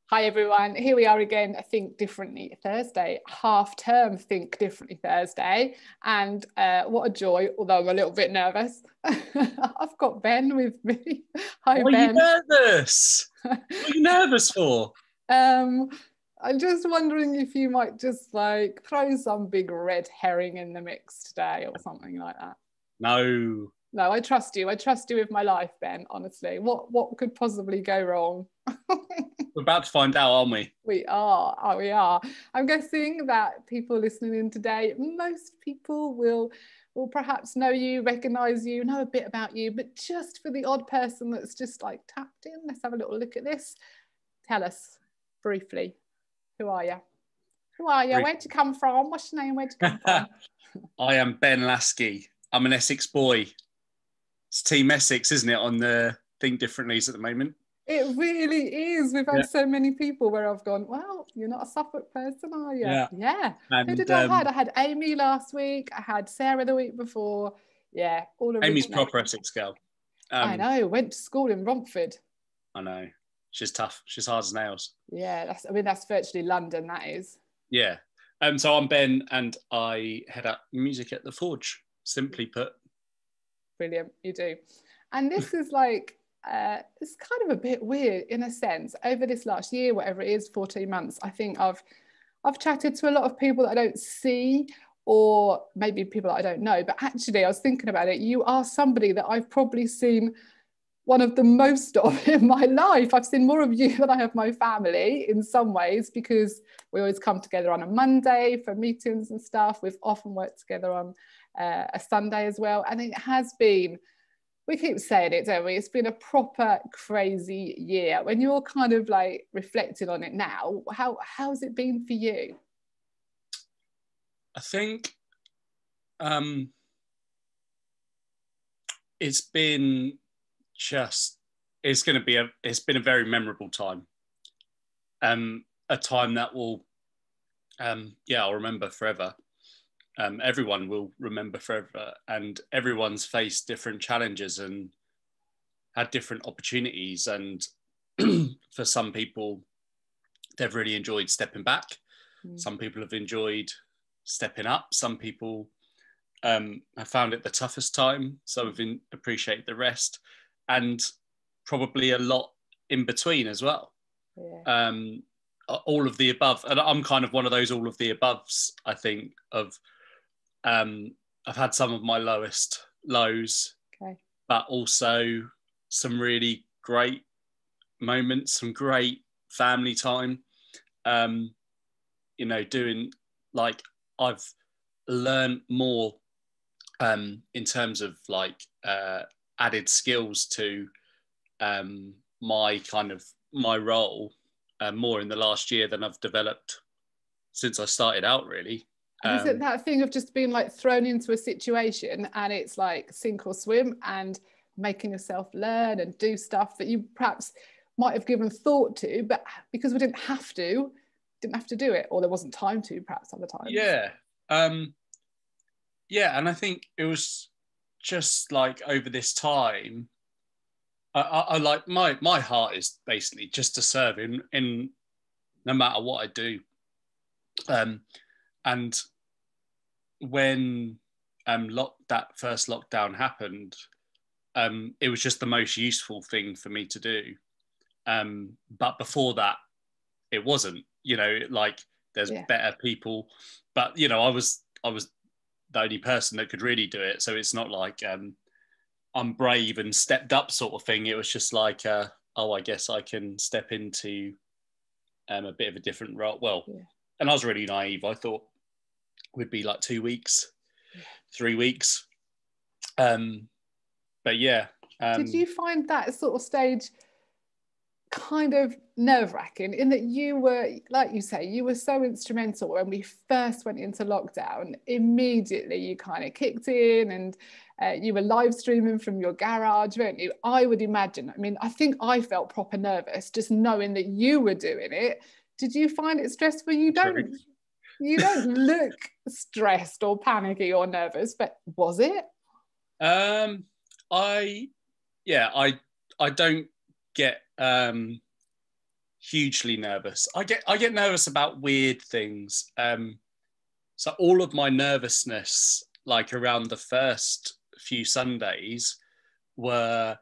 Hi everyone, here we are again, Think Differently Thursday, half-term Think Differently Thursday, and what a joy, although I'm a little bit nervous. I've got Ben with me. Hi Why Ben. are you nervous? What are you nervous for? I'm just wondering if you might just like throw some big red herring in the mix today or something like that. No. No, I trust you. I trust you with my life, Ben, honestly. What could possibly go wrong? We're about to find out, aren't we? We are. Oh, we are. I'm guessing that people listening in today, most people will perhaps know you, recognize you, know a bit about you, but just for the odd person that's just like tapped in, let's have a little look at this. Tell us briefly, who are you? Who are you? Where'd you come from? What's your name? Where'd you come from? I am Ben Lasky. I'm an Essex boy. It's Team Essex, isn't it, on the Think Differently's at the moment? It really is. We've had so many people where I've gone, well, you're not a Suffolk person, are you? Yeah. And, who did I had? I had Amy last week. I had Sarah the week before. Yeah, all of Amy's proper Essex girl. I know. Went to school in Romford. I know. She's tough. She's hard as nails. Yeah, that's virtually London, that is. Yeah. So I'm Ben and I head up music at the Forge, simply put. Brilliant. You do. And this is like, it's kind of a bit weird in a sense. Over this last year, whatever it is, 14 months, I think I've chatted to a lot of people that I don't see, or maybe people that I don't know. But actually, I was thinking about it. You are somebody that I've probably seen one of the most of in my life. I've seen more of you than I have my family in some ways, because we always come together on a Monday for meetings and stuff. We've often worked together on a Sunday as well. And it has been, we keep saying it, don't we? It's been a proper crazy year. When you're kind of like reflecting on it now, how's it been for you? I think it's been it's been a very memorable time. A time that will, I'll remember forever. Everyone will remember forever, and everyone's faced different challenges and had different opportunities. And for some people, they've really enjoyed stepping back. Some people have enjoyed stepping up. Some people have found it the toughest time. Some have appreciated the rest, and probably a lot in between as well. Yeah. All of the above. And I'm kind of one of those all of the aboves, I think, of I've had some of my lowest lows, but also some really great moments, some great family time. Doing, like, I've learned more in terms of like added skills to my role more in the last year than I've developed since I started out, really. And is it that thing of just being like thrown into a situation and it's like sink or swim, and making yourself learn and do stuff that you perhaps might have given thought to, but because we didn't have to do it, or there wasn't time to, perhaps other times? And I think it was just like over this time, I like my heart is basically just to serve in no matter what I do. And when that first lockdown happened, it was just the most useful thing for me to do. But before that, it wasn't. Like, there's better people, but I was the only person that could really do it. So it's not like I'm brave and stepped up sort of thing. It was just like, I guess I can step into a bit of a different role. Well, and I was really naive. I thought we'd be like 2 weeks, 3 weeks. But yeah. Did you find that sort of stage kind of nerve-wracking, in that you were, like you say, you were so instrumental when we first went into lockdown? Immediately you kind of kicked in, and you were live streaming from your garage, weren't you? I would imagine, I mean, I think I felt proper nervous just knowing that you were doing it. Did you find it stressful? You don't look stressed or panicky or nervous, but was it? I don't get hugely nervous. I get nervous about weird things. So all of my nervousness, like around the first few Sundays, were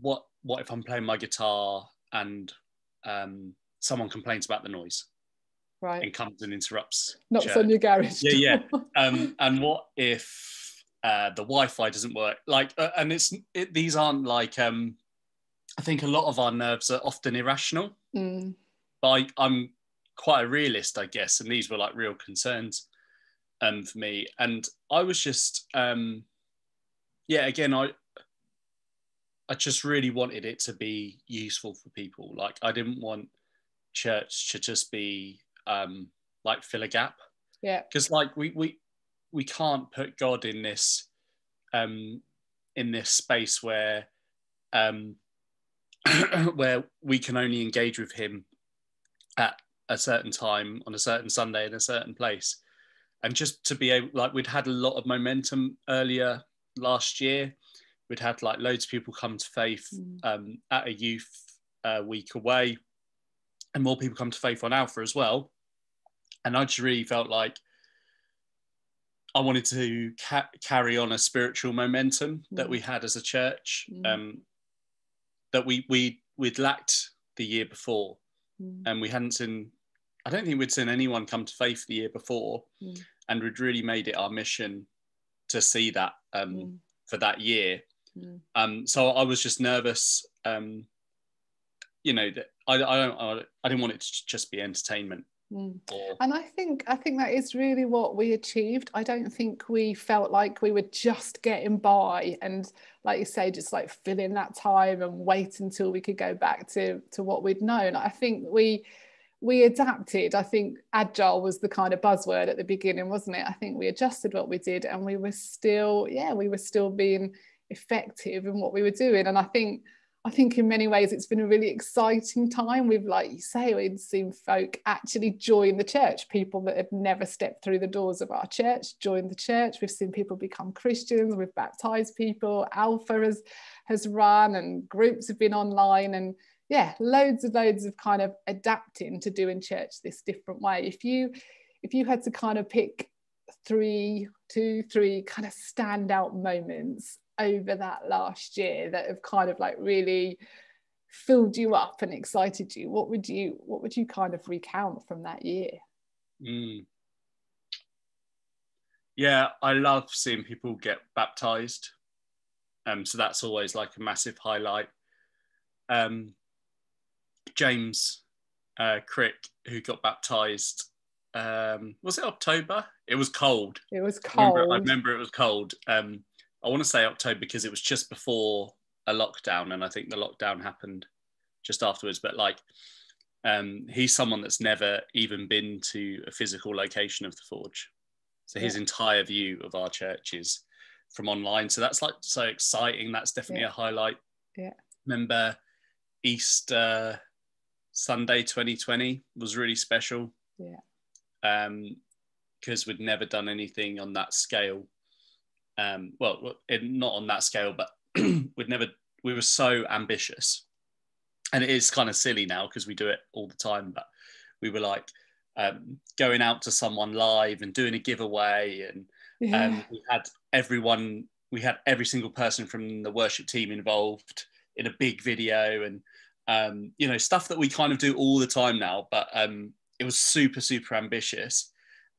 what if I'm playing my guitar and someone complains about the noise, right, and comes and interrupts knocks church. on your garage door. Yeah. And what if the Wi-Fi doesn't work? Like, and these aren't like I think a lot of our nerves are often irrational, but I'm quite a realist, I guess, and these were like real concerns for me. And I was just again, I just really wanted it to be useful for people. Like, I didn't want church to just be like fill a gap. Yeah. Because like we can't put God in this space where where we can only engage with him at a certain time on a certain Sunday in a certain place. And just to be able, like, we'd had a lot of momentum earlier last year. We'd had like loads of people come to faith at a youth week away, and more people come to faith on Alpha as well. And I just really felt like I wanted to carry on a spiritual momentum that we had as a church, that we'd lacked the year before. And we hadn't seen, I don't think we'd seen anyone come to faith the year before. And we'd really made it our mission to see that for that year. So I was just nervous, that I didn't want it to just be entertainment. And I think that is really what we achieved. I don't think we felt like we were just getting by and, like you say, just like filling that time and wait until we could go back to what we'd known. I think we adapted. I think agile was the kind of buzzword at the beginning, wasn't it? I think we adjusted what we did, and we were still being effective in what we were doing. And I think in many ways it's been a really exciting time. We've, like you say, we've seen folk actually join the church. People that had never stepped through the doors of our church joined the church. We've seen people become Christians. We've baptized people. Alpha has run, and groups have been online, and loads of kind of adapting to doing church this different way. If you had to kind of pick three kind of standout moments over that last year that have kind of like really filled you up and excited you, what would you kind of recount from that year? Yeah, I love seeing people get baptized, so that's always like a massive highlight. James Crick, who got baptized, was it October? It was cold. I remember it was cold. I want to say October because it was just before a lockdown, and I think the lockdown happened just afterwards. But like, he's someone that's never even been to a physical location of the Forge, so his entire view of our church is from online. So that's like so exciting. That's definitely a highlight. Yeah. Remember Easter Sunday 2020 was really special. Yeah. Because we'd never done anything on that scale. Not on that scale, but we were so ambitious, and it is kind of silly now because we do it all the time, but we were like going out to someone live and doing a giveaway, and we had every single person from the worship team involved in a big video, and stuff that we kind of do all the time now, but it was super, super ambitious.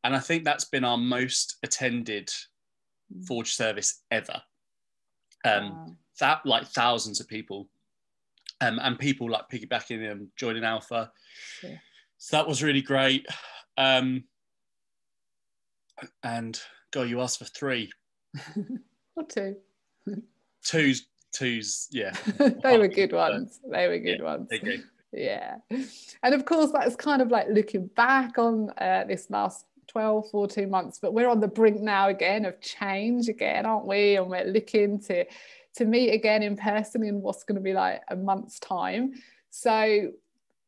And I think that's been our most attended Forge service ever. That like thousands of people, and people like piggybacking and joining Alpha. Yeah. So that was really great. And God, you asked for 3 or 2. Twos, yeah. They were good ones. Okay. Yeah. And of course, that's kind of like looking back on this last 12, 14 months, but we're on the brink now again of change again, aren't we? And we're looking to meet again in person in what's going to be like a month's time. So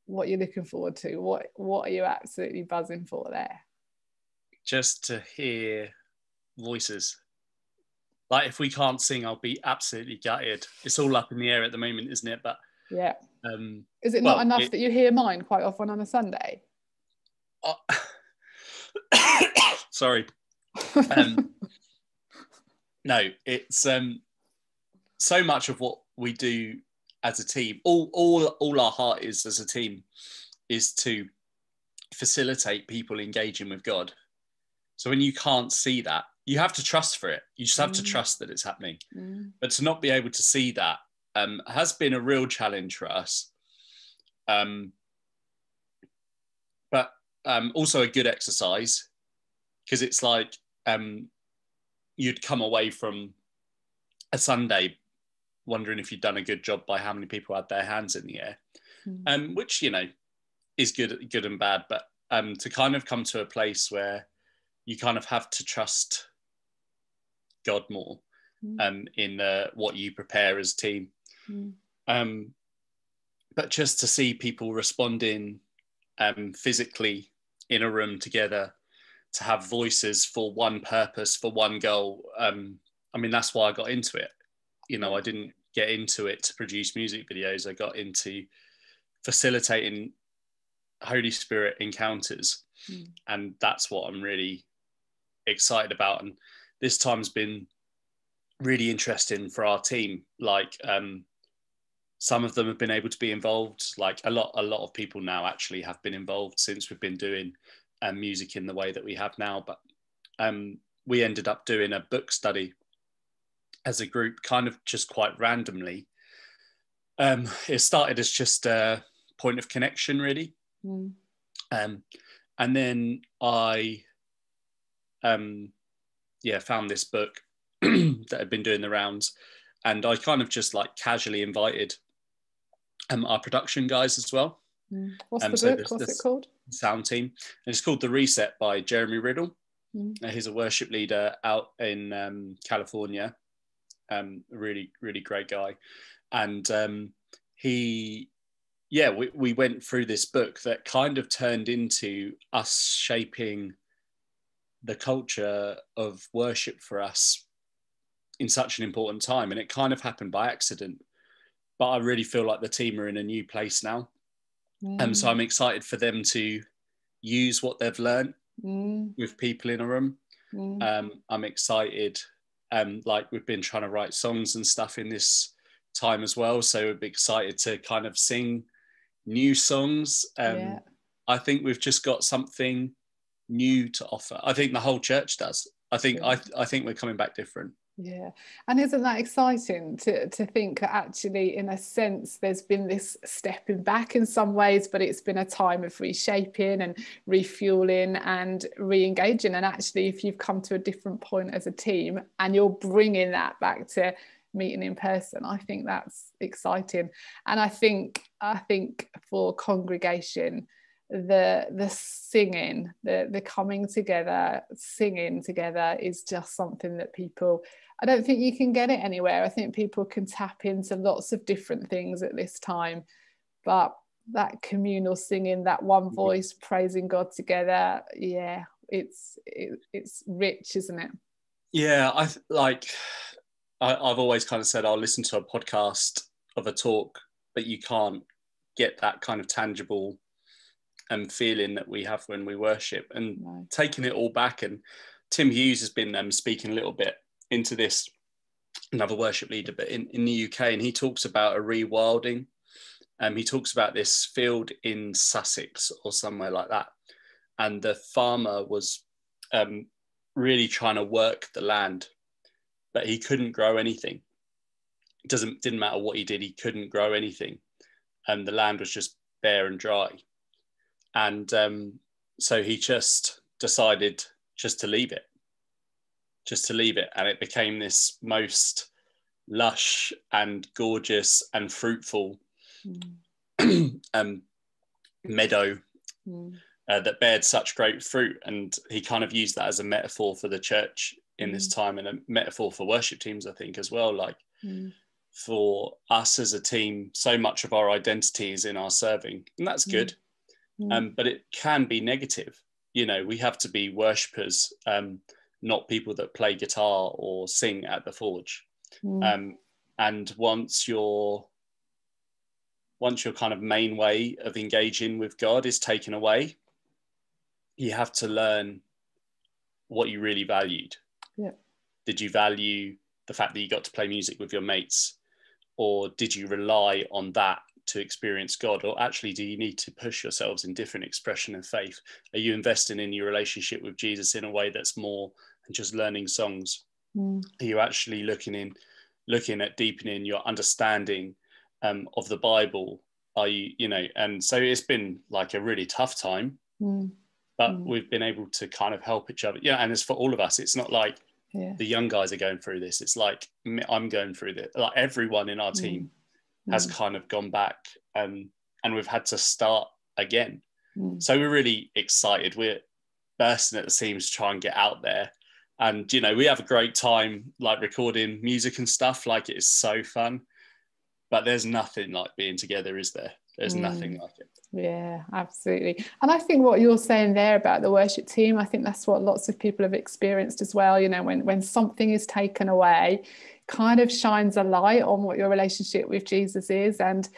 what are you looking forward to? What are you absolutely buzzing for there? Just to hear voices. Like, if we can't sing, I'll be absolutely gutted. It's all up in the air at the moment, isn't it? But yeah, Is it not enough that you hear mine quite often on a Sunday? Sorry. No, it's so much of what we do as a team, all our heart is as a team is to facilitate people engaging with God. So when you can't see that, you have to trust for it. You just have to trust that it's happening. But to not be able to see that has been a real challenge for us. But also a good exercise, because it's like you'd come away from a Sunday wondering if you'd done a good job by how many people had their hands in the air, which, you know, is good and bad. But to kind of come to a place where you kind of have to trust God more in what you prepare as a team. But just to see people responding physically in a room together, to have voices for one purpose, for one goal. I mean, that's why I got into it. You know, I didn't get into it to produce music videos. I got into facilitating Holy Spirit encounters. And that's what I'm really excited about. And this time's been really interesting for our team. Like some of them have been able to be involved. Like a lot of people now actually have been involved since we've been doing music in the way that we have now. But we ended up doing a book study as a group, kind of just quite randomly. It started as just a point of connection, really. And then I found this book that had been doing the rounds, and I kind of just like casually invited our production guys as well. What's the book? What's it called? Sound team. And it's called The Reset by Jeremy Riddle. He's a worship leader out in California. Really, really great guy. And we went through this book that kind of turned into us shaping the culture of worship for us in such an important time. And it kind of happened by accident. But I really feel like the team are in a new place now. So I'm excited for them to use what they've learned with people in a room. I'm excited. Like we've been trying to write songs and stuff in this time as well. So we'd be excited to kind of sing new songs. I think we've just got something new to offer. I think the whole church does. I think we're coming back different. Yeah. And isn't that exciting to think that actually, in a sense, there's been this stepping back in some ways, but it's been a time of reshaping and refueling and re-engaging. And actually, if you've come to a different point as a team and you're bringing that back to meeting in person, I think that's exciting. And I think for congregation, the singing, the coming together, singing together is just something that people, I don't think you can get it anywhere. I think people can tap into lots of different things at this time, but that communal singing, that one voice praising God together, it's rich, isn't it? Yeah, I've always kind of said I'll listen to a podcast of a talk, but you can't get that kind of tangible feeling that we have when we worship, and taking it all back. And Tim Hughes has been speaking a little bit into this, another worship leader, but in the UK, and he talks about a rewilding. He talks about this field in Sussex or somewhere like that, and the farmer was really trying to work the land, but he couldn't grow anything. Didn't matter what he did, he couldn't grow anything, and the land was just bare and dry. And so he just decided just to leave it. And it became this most lush and gorgeous and fruitful meadow that bared such great fruit. And he kind of used that as a metaphor for the church in this time, and a metaphor for worship teams, I think, as well. Like for us as a team, so much of our identity is in our serving, and that's good. But it can be negative. You know, we have to be worshippers, not people that play guitar or sing at the forge. And once you're once your kind of main way of engaging with God is taken away, you have to learn what you really valued. Yeah. Did you value the fact that you got to play music with your mates, or did you rely on that to experience God? Or actually, do you need to push yourselves in different expression of faith? Are you investing in your relationship with Jesus in a way that's more than just learning songs? Are you actually looking at deepening your understanding of the Bible? Are you, and so it's been like a really tough time, but we've been able to kind of help each other. Yeah. And it's for all of us. It's not like the young guys are going through this. It's like I'm going through this. Like everyone in our team has kind of gone back, and we've had to start again. So we're really excited. We're bursting at the seams to try and get out there. And, we have a great time, like recording music and stuff. Like, it is so fun. But there's nothing like being together, is there? There's nothing like it. Yeah, absolutely. And I think what you're saying there about the worship team, I think that's what lots of people have experienced as well. When something is taken away, kind of shines a light on what your relationship with Jesus is, and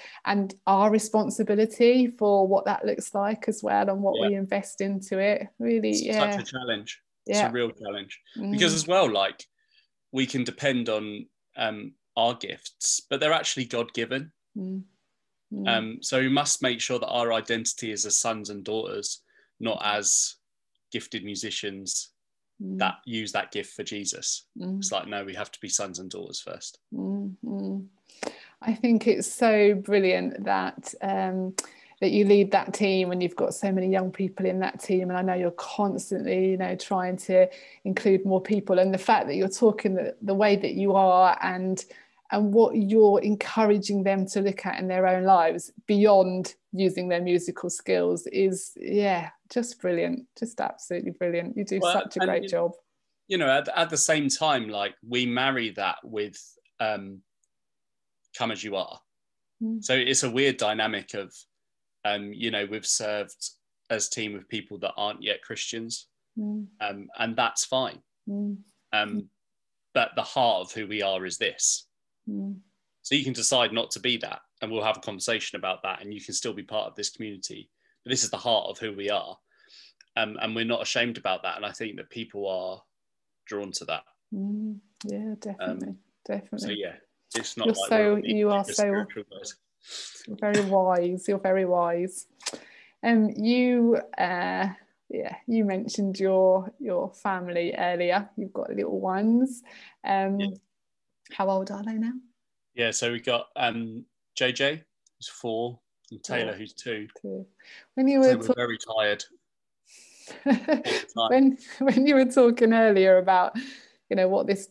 our responsibility for what that looks like as well, and what we invest into it. Really, it's such a challenge. It's a real challenge, because as well, like, we can depend on our gifts, but they're actually God-given. So we must make sure that our identity is as sons and daughters, not as gifted musicians that use that gift for Jesus. It's like, no, we have to be sons and daughters first. I think it's so brilliant that that you lead that team, and you've got so many young people in that team, and I know you're constantly trying to include more people, and the fact that you're talking the way that you are, and what you're encouraging them to look at in their own lives beyond using their musical skills is, just brilliant. Just absolutely brilliant. You do such a great job. At the same time, like, we marry that with come as you are. So it's a weird dynamic of, we've served as a team of people that aren't yet Christians, and that's fine. But the heart of who we are is this. So you can decide not to be that, and we'll have a conversation about that, and you can still be part of this community. But this is the heart of who we are, and we're not ashamed about that. And I think that people are drawn to that. Yeah, definitely. So it's not you are so very wise. You're very wise. You mentioned your family earlier. You've got little ones. How old are they now? Yeah, so we got JJ, who's 4, and Taylor, who's 2. When you were we're very tired. when you were talking earlier about what this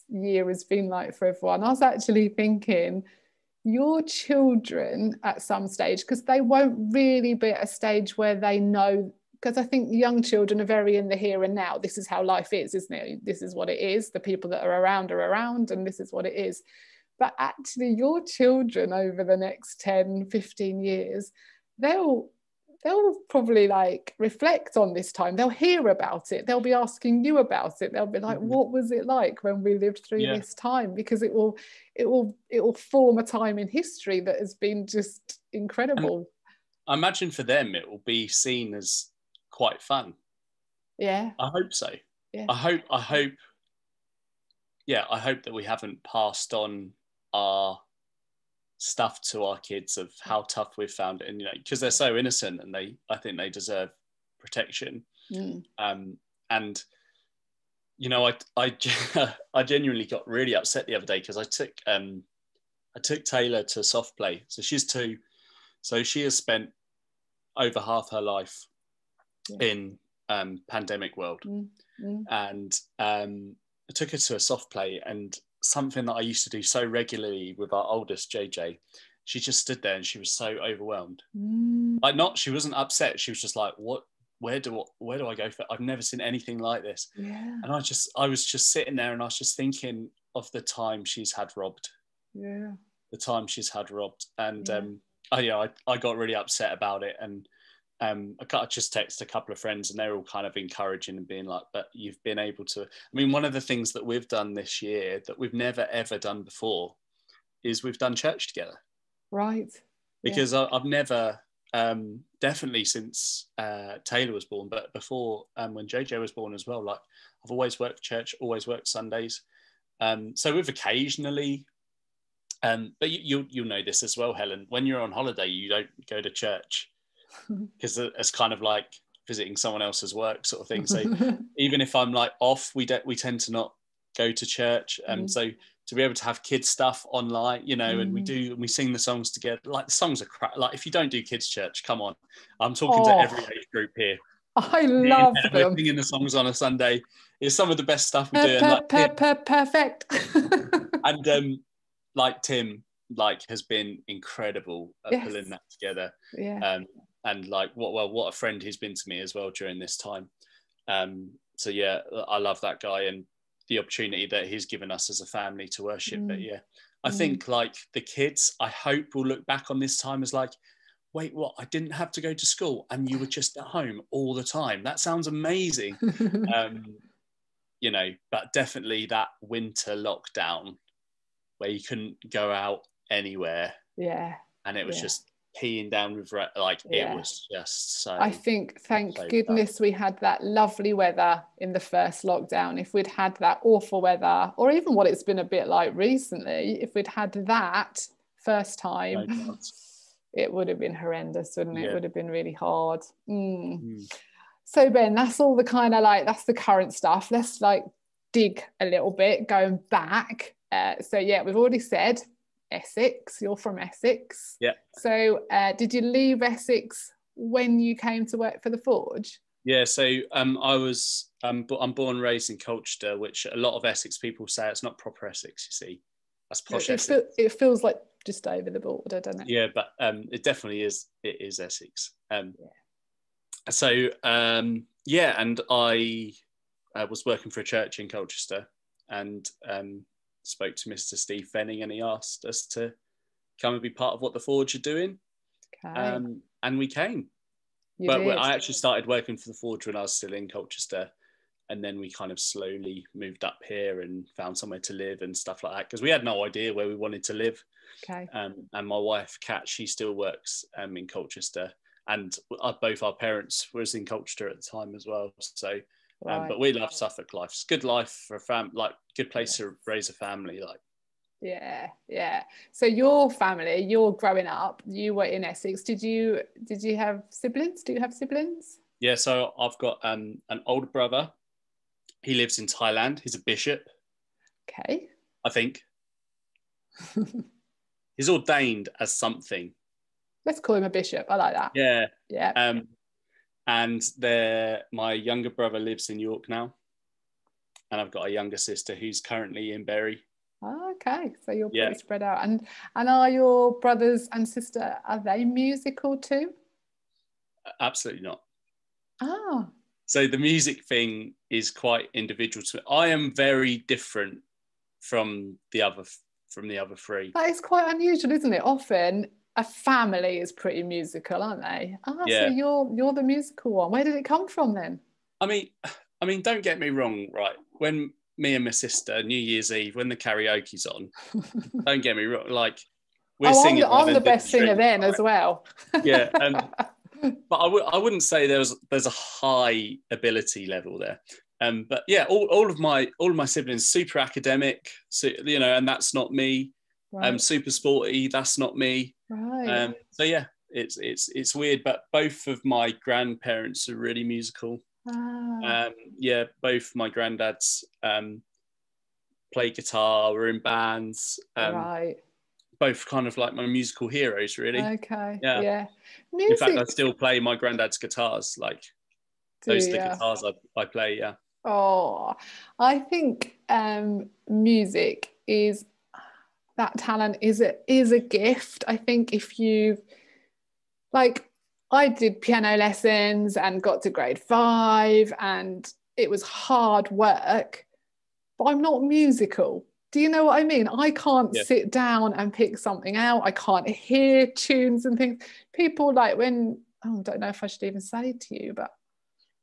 year has been like for everyone, I was actually thinking your children at some stage, because they won't really be at a stage where they know, because I think young children are very in the here and now. This is how life is, isn't it? This is what it is. The people that are around, and this is what it is. But actually, your children over the next 10, 15 years, they'll probably reflect on this time. They'll hear about it. They'll be asking you about it. They'll be like, what was it like when we lived through this time? Because it will form a time in history that has been just incredible. And I imagine for them it will be seen as quite fun. Yeah. I hope so. Yeah. I hope that we haven't passed on our stuff to our kids of how tough we've found it, and because they're so innocent, and I think they deserve protection. And I genuinely got really upset the other day, because I took Taylor to soft play. So she's 2, so she has spent over half her life in pandemic world, and I took her to a soft play, and something that I used to do so regularly with our oldest JJ, she just stood there and she was so overwhelmed. She wasn't upset. She was just like, what? Where do I go for? I've never seen anything like this. Yeah. And I was just sitting there, and I was just thinking of the time she's had robbed. Yeah. The time she's had robbed, and I got really upset about it, and I just texted a couple of friends, and they're all kind of encouraging and being like, but you've been able to. I mean, one of the things that we've done this year that we've never ever done before is we've done church together. Right. Because I've never, definitely since Taylor was born, but before when JJ was born as well, like I've always worked church, always worked Sundays. So we've occasionally, but you'll know this as well, Helen, when you're on holiday, you don't go to church because it's kind of like visiting someone else's work sort of thing. So even if I'm like off, we tend to not go to church. So to be able to have kids stuff online, you know, and we sing the songs together. Like the songs are crap. Like if you don't do kids church, come on. I'm talking to every age group here. I love We're them. singing the songs on a Sunday. It's some of the best stuff we do. And like perfect. And like Tim, like has been incredible at pulling that together. Yeah. And like what a friend he's been to me as well during this time. So yeah, I love that guy and the opportunity that he's given us as a family to worship. But yeah, I think like the kids, I hope will look back on this time as like, wait, what? I didn't have to go to school and you were just at home all the time. That sounds amazing. You know, but definitely that winter lockdown where you couldn't go out anywhere. Yeah. And it was just peeing down with it was just so. I think thank goodness we had that lovely weather in the first lockdown. If we'd had that awful weather, or even what it's been a bit like recently, if we'd had that first time, it would have been horrendous, wouldn't it? It would have been really hard. So Ben, that's all the kind of like, that's the current stuff. Let's like dig a little bit going back. So yeah, we've already said Essex, you're from Essex. Yeah. So did you leave Essex when you came to work for the Forge? Yeah, so I'm born and raised in Colchester, which a lot of Essex people say it's not proper Essex, you see. That's posh Essex. It feels like just over the border, doesn't it? Yeah, but it definitely is. It is Essex. So and I was working for a church in Colchester and spoke to Mr. Steve Fenning, and he asked us to come and be part of what the Forge are doing. Okay. And we came. I actually started working for the Forge when I was still in Colchester, and then we kind of slowly moved up here and found somewhere to live and stuff like that, because we had no idea where we wanted to live. Okay. And my wife, Kat, she still works in Colchester, and both our parents was in Colchester at the time as well. So, but we love Suffolk life. It's a good life for a family, like good place to raise a family, like. Yeah. So your family, you're growing up, you were in Essex. Did you have siblings? Do you have siblings? Yeah, so I've got an older brother. He lives in Thailand. He's a bishop. Okay. I think. He's ordained as something. Let's call him a bishop. I like that. Yeah. Yeah. And my younger brother lives in York now. And I've got a younger sister who's currently in Bury. Okay, so you're pretty spread out. And are your brothers and sister, are they musical too? Absolutely not. Ah. So the music thing is quite individual to me. I am very different from the other three. That is quite unusual, isn't it? Often a family is pretty musical, aren't they? Yeah. So you're the musical one. Where did it come from then? I mean, don't get me wrong, right? When me and my sister, New Year's Eve, when the karaoke's on, don't get me wrong, like we're singing. I'm the best singer then as well. Yeah, but I wouldn't say there's a high ability level there. But yeah, all of my siblings super academic, so, you know, and that's not me. Right. Super sporty, that's not me. Right. So yeah, it's weird, but both of my grandparents are really musical. Yeah, both my granddads play guitar, were in bands. Right. Both kind of like my musical heroes, really. Okay. Yeah. Yeah. In fact, I still play my granddad's guitars. Like those are the guitars I play. Yeah. Oh, I think music is that talent is a gift. I think if you like. I did piano lessons and got to grade 5 and it was hard work, but I'm not musical. Do you know what I mean? I can't sit down and pick something out. I can't hear tunes and things. People like I don't know if I should even say to you, but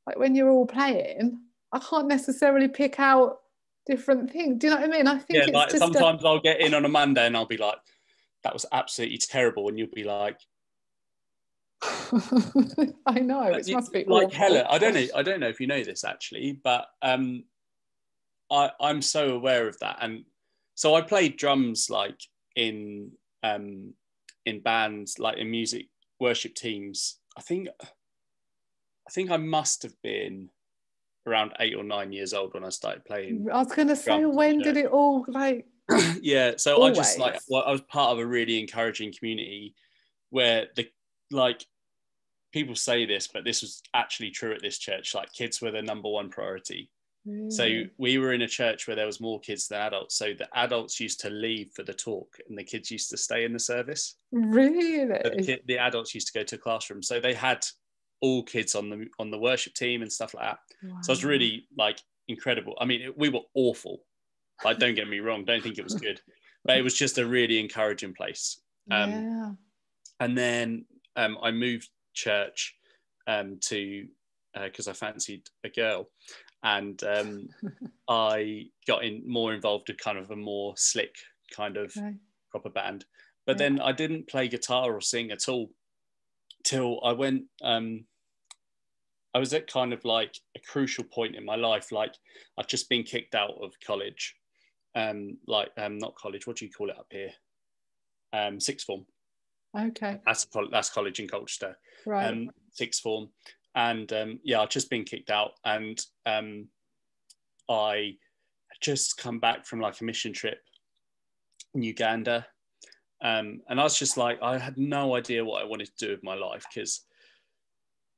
like when you're all playing, I can't necessarily pick out different things. Do you know what I mean? I think it's like just sometimes I'll get in on a Monday and I'll be like, that was absolutely terrible, and you'll be like, I know, it must be like awful. Helen. I don't know if you know this actually, but I'm so aware of that. And so I played drums like in bands, like in music worship teams. I think I must have been around 8 or 9 years old when I started playing. I was going to say, when did it all like? Yeah, so always. I just like, well, I was part of a really encouraging community where the like people say this, but this was actually true at this church. Like kids were the number one priority. So we were in a church where there was more kids than adults. So the adults used to leave for the talk, and the kids used to stay in the service. Really? So the adults used to go to a classroom. So they had all kids on the worship team and stuff like that. Wow. So it was really like incredible. I mean, we were awful. Like, don't get me wrong, don't think it was good, but it was just a really encouraging place. And then I moved church to because I fancied a girl, and I got more involved in kind of a more slick kind of proper band. But then I didn't play guitar or sing at all till I went. I was at kind of like a crucial point in my life. Like I've just been kicked out of college. Not college. What do you call it up here? Sixth form. Okay. That's college in Colchester. Right. Sixth form, and I've just been kicked out, and I just come back from like a mission trip in Uganda, and I was just like, I had no idea what I wanted to do with my life, because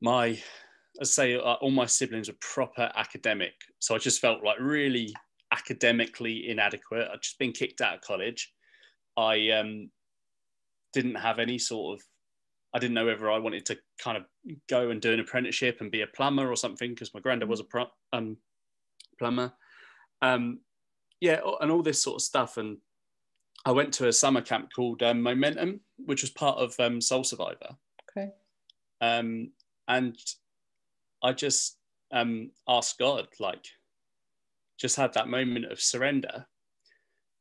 all my siblings were proper academic, so I just felt like really academically inadequate. I'd just been kicked out of college. I didn't have any sort of, I didn't know whether I wanted to kind of go and do an apprenticeship and be a plumber or something, because my granddad was a plumber. And all this sort of stuff. And I went to a summer camp called Momentum, which was part of Soul Survivor. Okay. And I just asked God, like, just had that moment of surrender.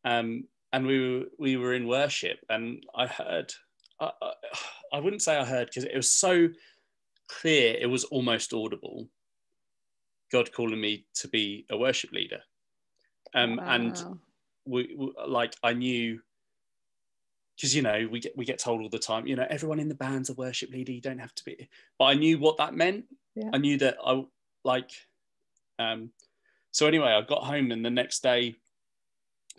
And we were in worship, and I heard, I wouldn't say I heard, because it was so clear, it was almost audible, God calling me to be a worship leader. And I knew, because we get told all the time, everyone in the band's a worship leader, you don't have to be, but I knew what that meant. I knew that so anyway, I got home, and the next day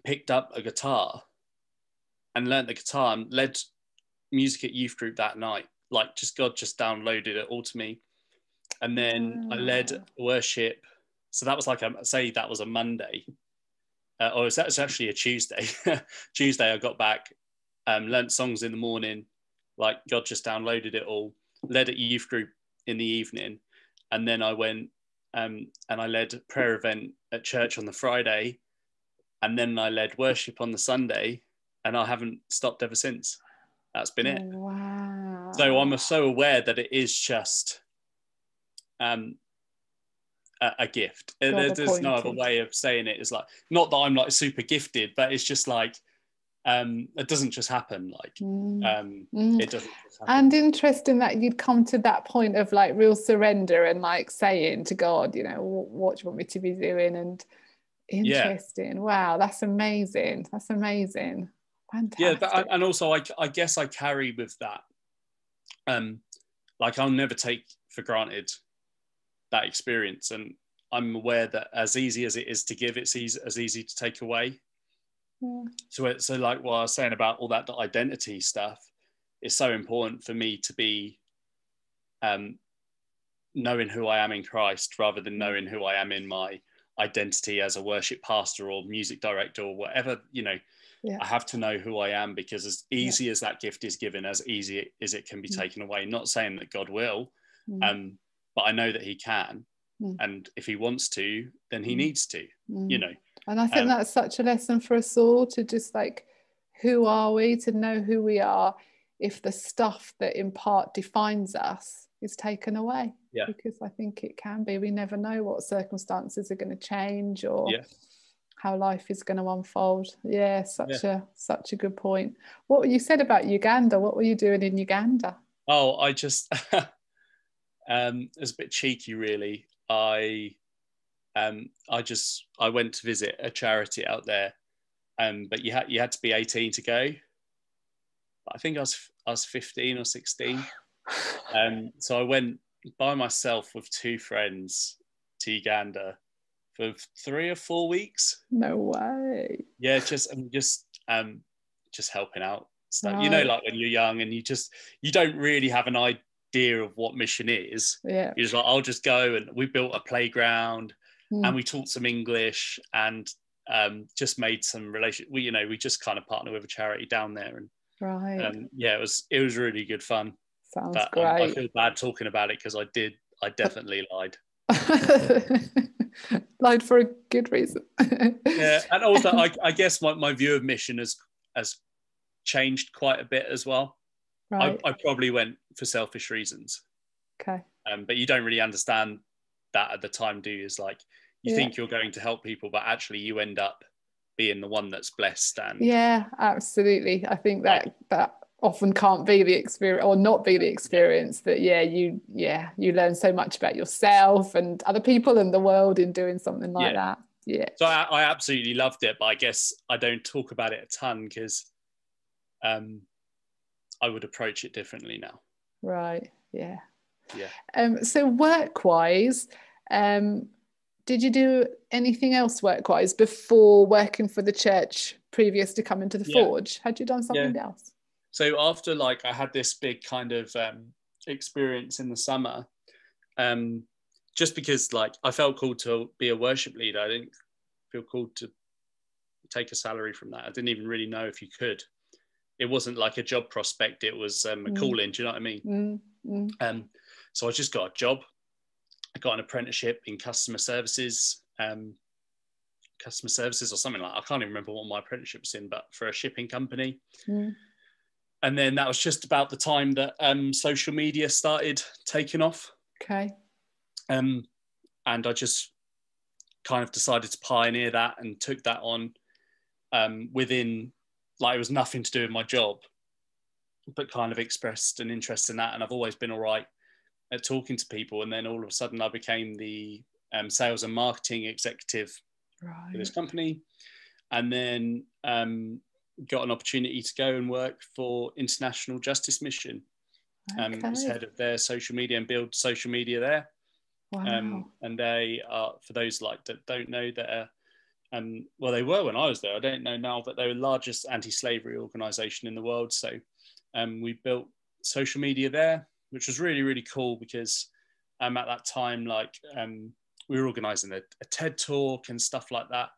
picked up a guitar and learned the guitar and led music at youth group that night. Like, God just downloaded it all to me. And then I led worship. So that was that was a Monday. That's actually a Tuesday. Tuesday I got back, learnt songs in the morning, like God just downloaded it all, led a youth group in the evening. And then I went and I led a prayer event at church on the Friday. And then I led worship on the Sunday, and I haven't stopped ever since. That's been it. Wow. So I'm so aware that it is just a gift. There's no other way of saying it. It's like, not that I'm like super gifted, but it's just like, it doesn't just happen. Like, it doesn't just happen. And interesting that you'd come to that point of like real surrender and like saying to God, what do you want me to be doing? And interesting. Wow, that's amazing. Fantastic. And also I guess I carry with that, like, I'll never take for granted that experience, and I'm aware that as easy as it is to give, it's as easy to take away. So like what I was saying about all that identity stuff, it's so important for me to be knowing who I am in Christ, rather than knowing who I am in my identity as a worship pastor or music director or whatever. I have to know who I am, because as easy as that gift is given, as easy as it can be taken away. Not saying that God will, but I know that he can. And if he wants to, then he needs to, And I think that's such a lesson for us all, to just like, who are we, to know who we are, if the stuff that in part defines us is taken away. Because I think it can be. We never know what circumstances are going to change or how life is going to unfold. Yeah, Yeah. such a good point. What you said about Uganda, what were you doing in Uganda? Oh, I just it was a bit cheeky, really. I went to visit a charity out there, but you had to be 18 to go. I think I was 15 or 16. So I went by myself with two friends to Uganda for 3 or 4 weeks. No way. Yeah, just helping out stuff. Right. Like when you're young and you don't really have an idea of what mission is. Yeah. You're just like, I'll just go, and we built a playground and Mm. we taught some English and just made some relation. We just kind of partnered with a charity down there, and Right. yeah, it was really good fun. Sounds But I great. feel bad talking about it because I definitely lied. Lied for a good reason. Yeah, and also I guess my view of mission has changed quite a bit as well. Right. I probably went for selfish reasons. Okay. But you don't really understand that at the time, do you? It's like you think you're going to help people, but actually you end up being the one that's blessed. And yeah, absolutely. I think that often can't be the experience, or not be the experience, that you learn so much about yourself and other people and the world in doing something like that. Yeah. So I absolutely loved it, but I guess I don't talk about it a ton because I would approach it differently now. Right. Yeah. Yeah. So work-wise, did you do anything else work-wise before working for the church previous to coming to the Forge? Had you done something else? So after I had this big kind of experience in the summer, just because I felt called to be a worship leader. I didn't feel called to take a salary from that. I didn't even really know if you could. It wasn't like a job prospect. It was a call-in. Do you know what I mean? So I just got a job. I got an apprenticeship in customer services or something like that. I can't even remember what my apprenticeship was in, but for a shipping company. And then that was just about the time that social media started taking off. Okay. And I just kind of decided to pioneer that and took that on within, it was nothing to do with my job, but kind of expressed an interest in that. And I've always been all right at talking to people. And then all of a sudden I became the sales and marketing executive for this company. And then got an opportunity to go and work for International Justice Mission. As head of their social media and build social media there. Wow. And they are, for those that don't know, that well, they were when I was there. I don't know now, but they were the largest anti-slavery organisation in the world. So we built social media there, which was really, really cool because at that time, we were organising a TED talk and stuff like that.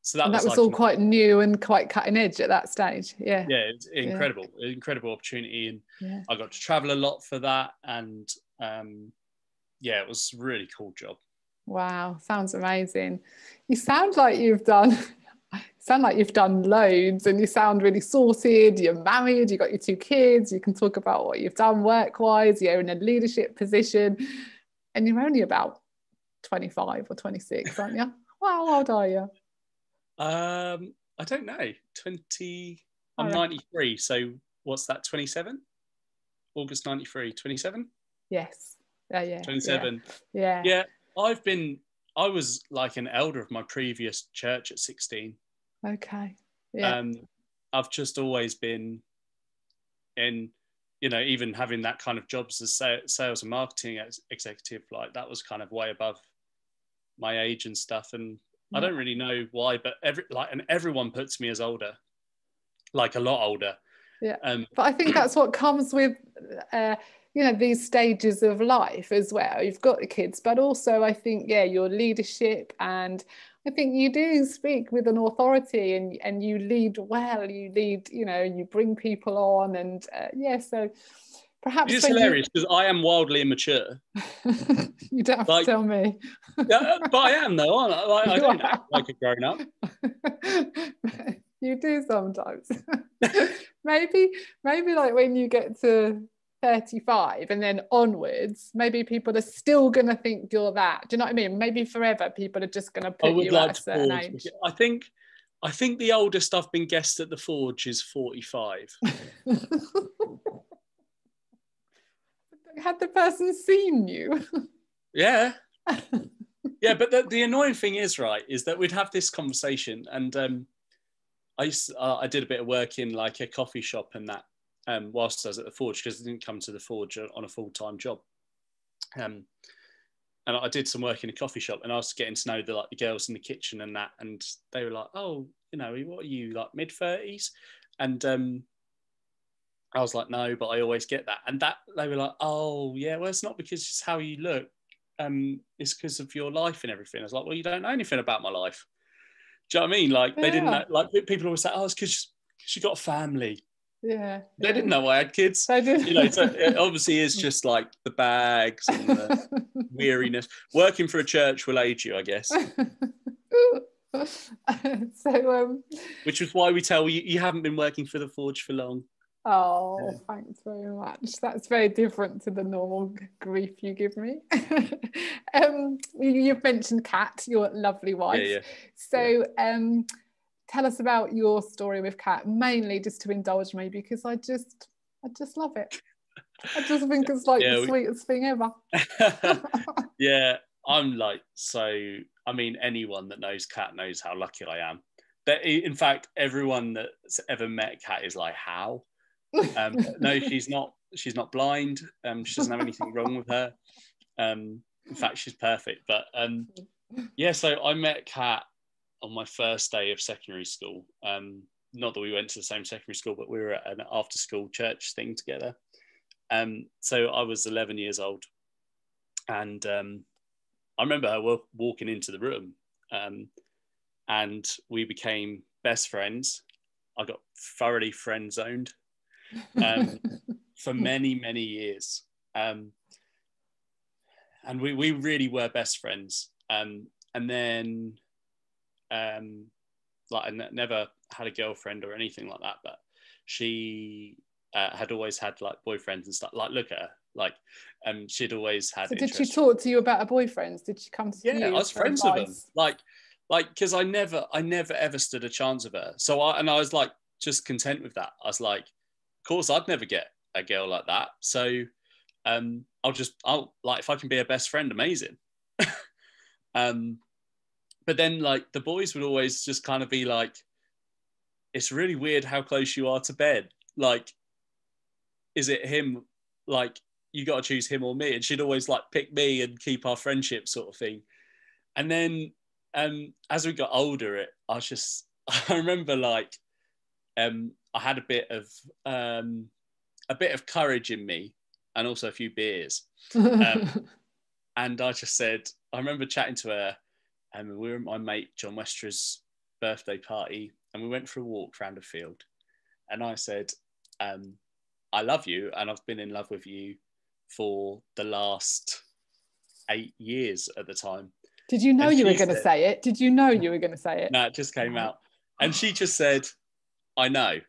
So that was all quite new and quite cutting edge at that stage. Yeah. Yeah, it's incredible, incredible opportunity. And I got to travel a lot for that. And it was a really cool job. Wow, sounds amazing. You sound like you've done loads, and you sound really sorted. You're married, you've got your 2 kids, you can talk about what you've done work-wise, you're in a leadership position, and you're only about 25 or 26, aren't you? Wow, how old are you? I don't know. 20. I'm 93. So what's that? 27? August 93. 27? Yes. Yeah. 27. Yeah. Yeah. I was like an elder of my previous church at 16. Okay. Yeah. I've just always been in, even having that kind of jobs as sales and marketing executive, that was kind of way above my age and stuff. And I don't really know why, but everyone puts me as older, a lot older. Yeah. But I think that's what comes with, these stages of life as well. You've got the kids, but also I think, your leadership, and I think you do speak with an authority, and you lead well, you lead, you bring people on, and so perhaps it's hilarious because I am wildly immature. You don't have to tell me. Yeah, but I am though, aren't I? I don't act like a grown up. You do sometimes. maybe when you get to 35 and then onwards, maybe people are still going to think you're that. Do you know what I mean? Maybe forever people are just going to put you at a certain age. I think the oldest I've been guessed at the Forge is 45. Had the person seen you? Yeah. Yeah, but the annoying thing is, right, is that we'd have this conversation, and I did a bit of work in like a coffee shop and that, whilst I was at the Forge, because I didn't come to the Forge on a full-time job. And I did some work in a coffee shop, and I was getting to know the girls in the kitchen and that, and they were like, "Oh, what are you, like mid-30s?" And I was like, "No, but I always get that." And that they were like, "Oh, yeah, well, it's not because it's how you look. It's because of your life and everything." I was like, "Well, you don't know anything about my life." Do you know what I mean? Like, they didn't know, like, people always say, "Oh, it's because you got a family." Yeah. They didn't know I had kids. They did. So it obviously is just like the bags and the weariness. Working for a church will age you, I guess. Which is why we tell you haven't been working for the Forge for long. Oh, thanks very much. That's very different to the normal grief you give me. You've mentioned Kat, your lovely wife. Yeah. So tell us about your story with Kat, mainly just to indulge me, because I just love it. I just think it's like the sweetest thing ever. Yeah, I'm like, so, I mean, anyone that knows Kat knows how lucky I am. In fact, everyone that's ever met Kat is like, how? No, she's not blind. She doesn't have anything wrong with her. In fact, she's perfect. But yeah, so I met Kat on my first day of secondary school. Not that we went to the same secondary school, but we were at an after-school church thing together. So I was 11 years old, and I remember her walking into the room, and we became best friends. I got thoroughly friend-zoned for many, many years. And we really were best friends. And then like, I never had a girlfriend or anything like that, but she had always had like boyfriends and stuff. Like, look at her, like, she'd always had. So did she talk to you about her boyfriends? Did she come to you? Yeah, I was friends with them. Like, because I never ever stood a chance of her. So I was like, just content with that. I was like, of course, I'd never get a girl like that. So I'll like, if I can be her best friend, amazing. But then, like, the boys would always just kind of be like, it's really weird how close you are to Ben. Like, is it him? Like, you got to choose him or me. And she'd always like pick me and keep our friendship, sort of thing. And then as we got older, I remember like, I had a bit of courage in me, and also a few beers. And I just said, I remember chatting to her, and we were at my mate John Westra's birthday party, and we went for a walk around a field. And I said, I love you, and I've been in love with you for the last 8 years at the time. Did you know you were going to say it? Did you know you were going to say it? No, it just came out. And she just said, I know.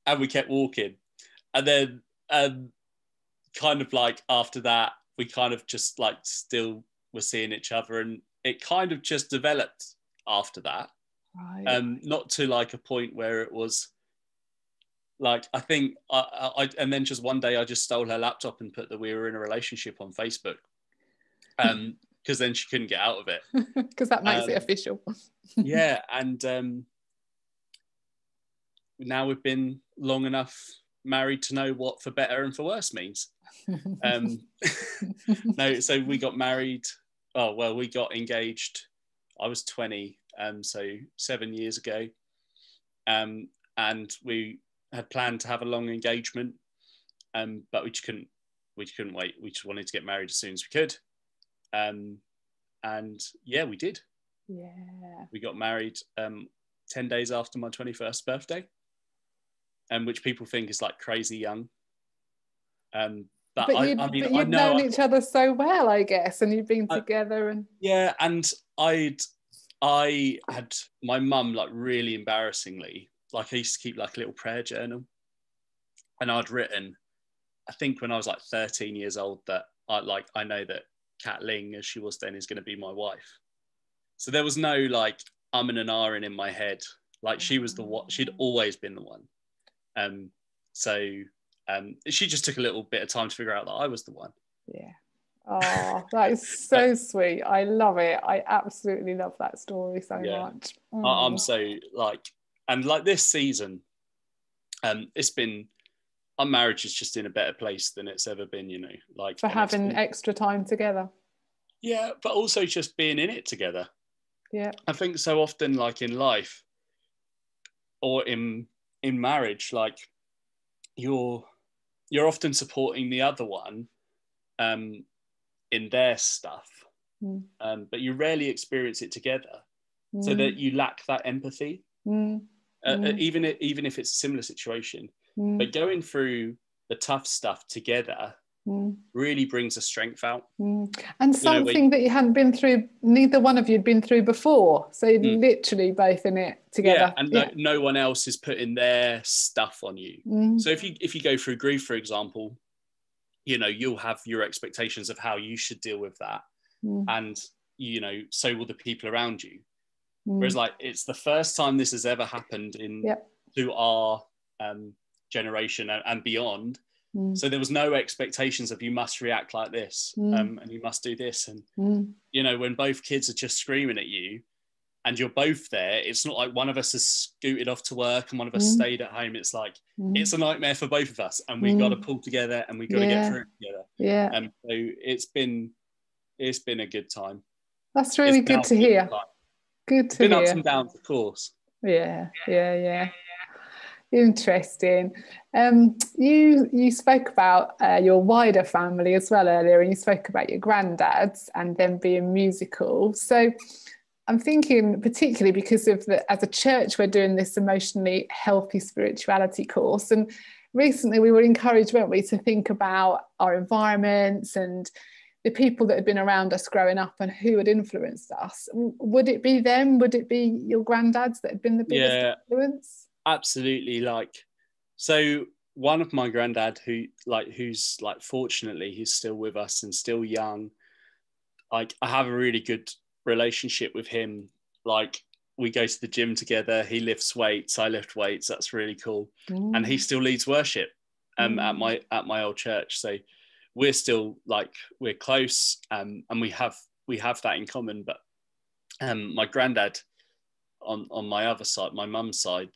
And we kept walking. And then kind of like after that, we kind of just like still were seeing each other, and it kind of just developed after that. Right. Not to like a point where it was like, I think I and then just one day I just stole her laptop and put that we were in a relationship on Facebook. Because then she couldn't get out of it. Because that makes it official. Yeah, and now we've been long enough married to know what for better and for worse means. No, so we got married. Oh, well, we got engaged. I was 20, so 7 years ago. And we had planned to have a long engagement, but we just couldn't wait. We just wanted to get married as soon as we could. And yeah, we did. Yeah. We got married 10 days after my 21st birthday, which people think is like crazy young. But you've known each other so well, I guess, and you've been together. And yeah, and I had my mum, like, really embarrassingly, like, I used to keep like a little prayer journal, and I'd written, I think when I was like 13 years old, that I know that Kat Ling, as she was then, is going to be my wife. So there was no like and ahhing in my head. Like, she was the one, she'd always been the one. She just took a little bit of time to figure out that I was the one. Yeah. Oh, that is so sweet. I love it. I absolutely love that story so much. I'm so like, and like this season, it's been, our marriage is just in a better place than it's ever been, you know, like, for having extra time together. Yeah, but also just being in it together. Yeah. I think so often, like in life or in marriage, like you're often supporting the other one in their stuff, but you rarely experience it together, so that you lack that empathy, even if it's a similar situation. But going through the tough stuff together really brings a strength out. And something that you hadn't been through, neither one of you had been through before. So you're literally both in it together. Yeah, and no one else is putting their stuff on you. So if you go through grief, for example, you know, you'll have your expectations of how you should deal with that. And, you know, so will the people around you. Whereas, like, it's the first time this has ever happened to our generation and beyond. So there was no expectations of, you must react like this, and you must do this. And, you know, when both kids are just screaming at you and you're both there, it's not like one of us has scooted off to work and one of us stayed at home. It's like, it's a nightmare for both of us, and we've got to pull together and we've got to get through it together. Yeah. And so it's been a good time. That's really good to hear. Good to hear. Been ups and downs, of course. Yeah. Interesting. You spoke about your wider family as well earlier, and you spoke about your granddads and them being musical. So I'm thinking, particularly because of as a church, we're doing this emotionally healthy spirituality course, and recently we were encouraged, weren't we, to think about our environments and the people that had been around us growing up and who had influenced us. Would it be them? Would it be your granddads that had been the biggest influence? Absolutely. Like, so one of my granddad who's like, fortunately, he's still with us and still young. Like, I have a really good relationship with him. Like, we go to the gym together. He lifts weights, I lift weights. That's really cool. And he still leads worship at my old church. So we're still like, we're close, and we have that in common. But my granddad on my other side, my mum's side,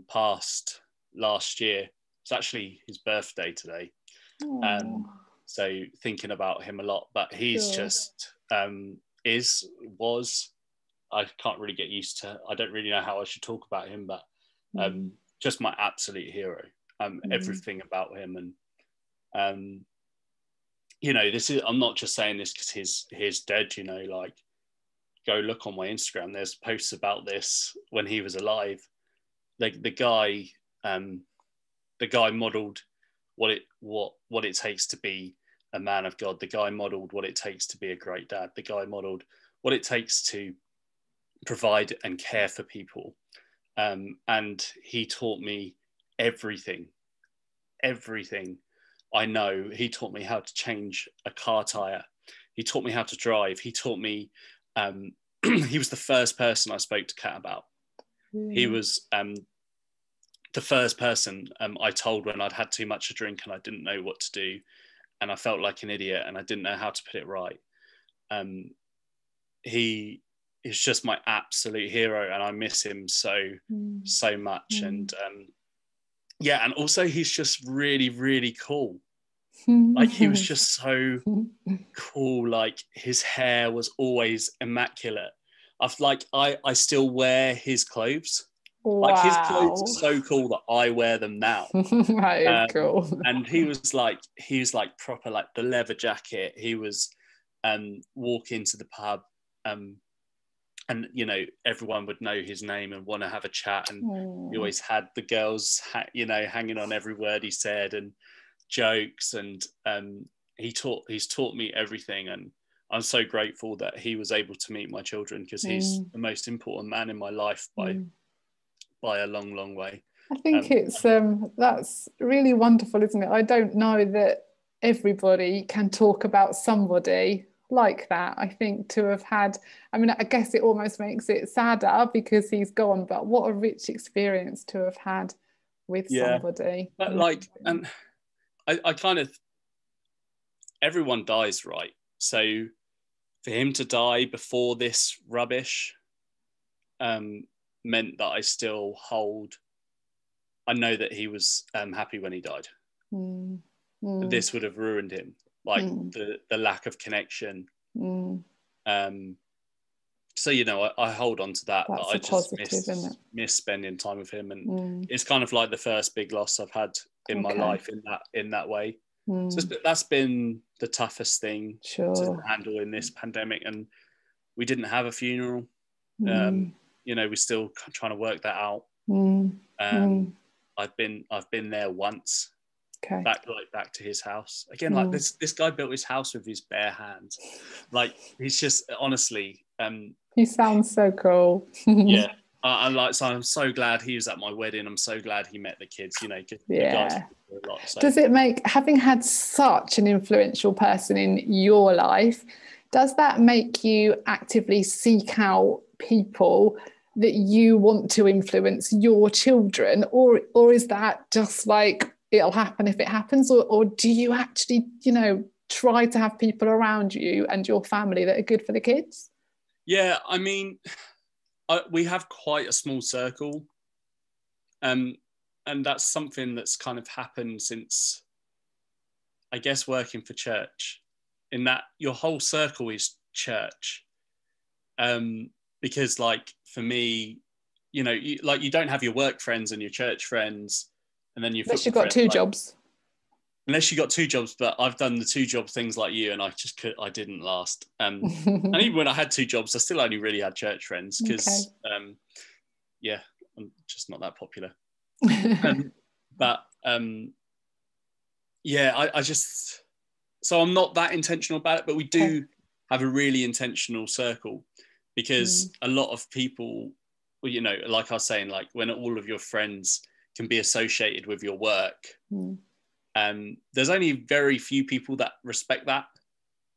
passed last year. It's actually his birthday today. So thinking about him a lot, but he's just was, I can't really get used to, I don't really know how I should talk about him, but just my absolute hero. Everything about him. And you know, I'm not just saying this because he's dead, you know, like, go look on my Instagram, there's posts about this when he was alive. Like, the guy modeled what it takes to be a man of God. The guy modeled what it takes to be a great dad. The guy modeled what it takes to provide and care for people. And he taught me everything I know. He taught me how to change a car tire. He taught me how to drive. He taught me, he was the first person I spoke to Kat about. He was the first person I told when I'd had too much to drink and I didn't know what to do, and I felt like an idiot and I didn't know how to put it right. He is just my absolute hero, and I miss him so much. And and also he's just really, really cool. Like, he was just so cool. Like, his hair was always immaculate. I still wear his clothes. Wow. Like, his clothes are so cool that I wear them now. That is cool. And he was like proper, like, the leather jacket. He was walk into the pub, and, you know, everyone would know his name and want to have a chat. And he always had the girls, hanging on every word he said, and jokes. And he's taught me everything. And I'm so grateful that he was able to meet my children, because he's the most important man in my life by a long, long way. I think it's that's really wonderful, isn't it? I don't know that everybody can talk about somebody like that. I think to have had, I mean, I guess it almost makes it sadder because he's gone, but what a rich experience to have had with somebody. But like, and I kind of, everyone dies, right? So for him to die before this rubbish meant that I still hold, I know that he was happy when he died. This would have ruined him, like the lack of connection. So, you know, I hold on to that. That's I just miss spending time with him. And it's kind of like the first big loss I've had in my life in that way. So that's been the toughest thing to handle in this pandemic. And we didn't have a funeral. You know, we're still trying to work that out. I've been there once. Back to his house again. Like this guy built his house with his bare hands. Like, he's just, honestly, he sounds so cool. Yeah. So I'm so glad he was at my wedding. I'm so glad he met the kids, you know, the guys do a lot. So. Does it make, having had such an influential person in your life, does that make you actively seek out people that you want to influence your children, or is that just like, it'll happen if it happens, or do you actually, you know, try to have people around you and your family that are good for the kids? Yeah, I mean, we have quite a small circle, and that's something that's kind of happened since, I guess, working for church, in that your whole circle is church. Because, like, for me, you know, you don't have your work friends and your church friends, and then unless you've got two jobs. Unless you got two jobs, but I've done the two job things like you, and I didn't last. And even when I had two jobs, I still only really had church friends because, I'm just not that popular. I just, so I'm not that intentional about it, but we do have a really intentional circle, because a lot of people, well, you know, like I was saying, like, when all of your friends can be associated with your work, there's only very few people that respect that.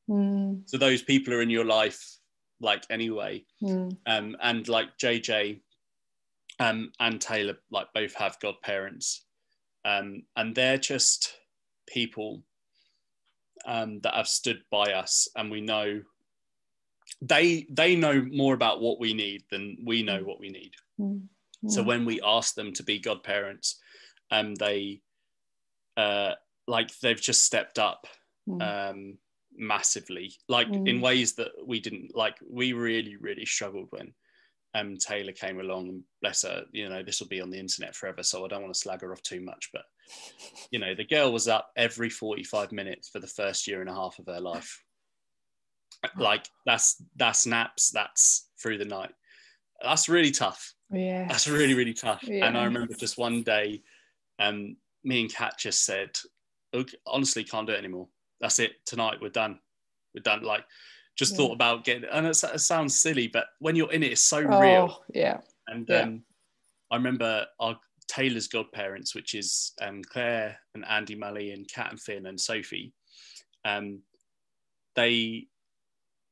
So those people are in your life, like, anyway. And like JJ and Taylor, like, both have godparents, and they're just people that have stood by us, and we know they know more about what we need than we know what we need. So when we ask them to be godparents, they they've just stepped up massively, like in ways that we didn't. Like, we really, really struggled when Taylor came along. Bless her, you know, this will be on the internet forever, so I don't want to slag her off too much, but, you know, the girl was up every 45 minutes for the first year and a half of her life. Like, that's naps, that's through the night. That's really tough. Yeah, that's really, really tough. And I remember just one day, me and Kat just said, okay, honestly, can't do it anymore. That's it. Tonight, we're done. Like, just thought about getting, and it sounds silly, but when you're in it, it's so real. Yeah. And I remember our Taylor's godparents, which is Claire and Andy Mully and Kat and Finn and Sophie.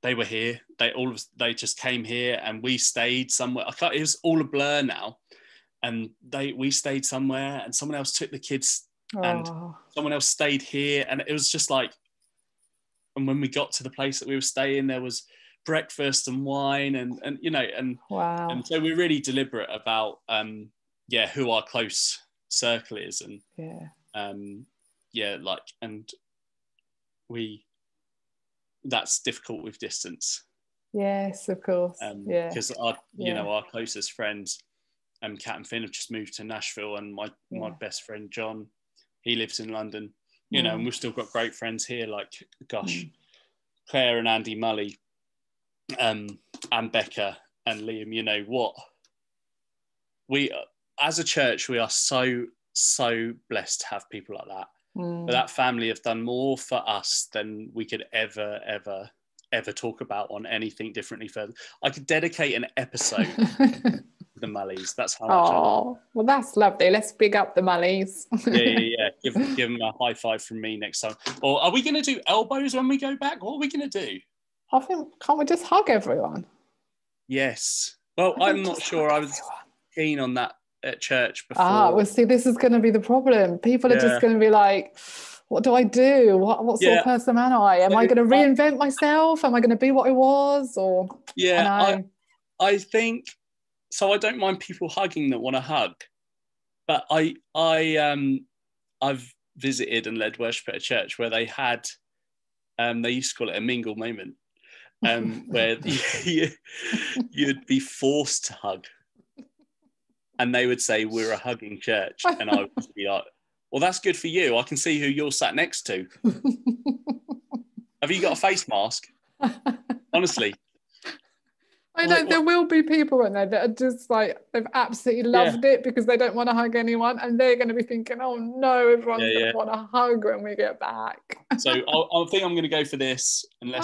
They were here. They just came here, and we stayed somewhere. It was all a blur now. And we stayed somewhere, and someone else took the kids, and someone else stayed here, and it was just like. And when we got to the place that we were staying, there was breakfast and wine, and you know, and and so we're really deliberate about who our close circle is, and that's difficult with distance. Yes, of course. Because our closest friends, Kat and Finn, have just moved to Nashville, and my best friend John, he lives in London. You know, and we've still got great friends here, like, Claire and Andy Mully, and Becca and Liam. You know what? We, as a church, we are so blessed to have people like that. But that family have done more for us than we could ever talk about on anything differently further. I could dedicate an episode the Mullies. That's how much I love. Oh, well, that's lovely. Let's big up the Mullies. Yeah. Give them a high five from me next time. Or are we going to do elbows when we go back? What are we going to do? I think, can't we just hug everyone? Yes. Well, I'm not sure I was keen on that at church before. Well, see, this is going to be the problem. People are just going to be like, what do I do? What sort of person am I? Am I going to reinvent myself? Am I going to be what I was? Or I think so. I don't mind people hugging that want to hug, but I've visited and led worship at a church where they had they used to call it a mingle moment, where you'd be forced to hug. And they would say, we're a hugging church. And I would be like, well, that's good for you. I can see who you're sat next to. Have you got a face mask? Honestly. I know there will be people in there that are just like, they've absolutely loved it because they don't want to hug anyone. And they're going to be thinking, oh no, everyone's going to want to hug when we get back. So I think I'm going to go for this. And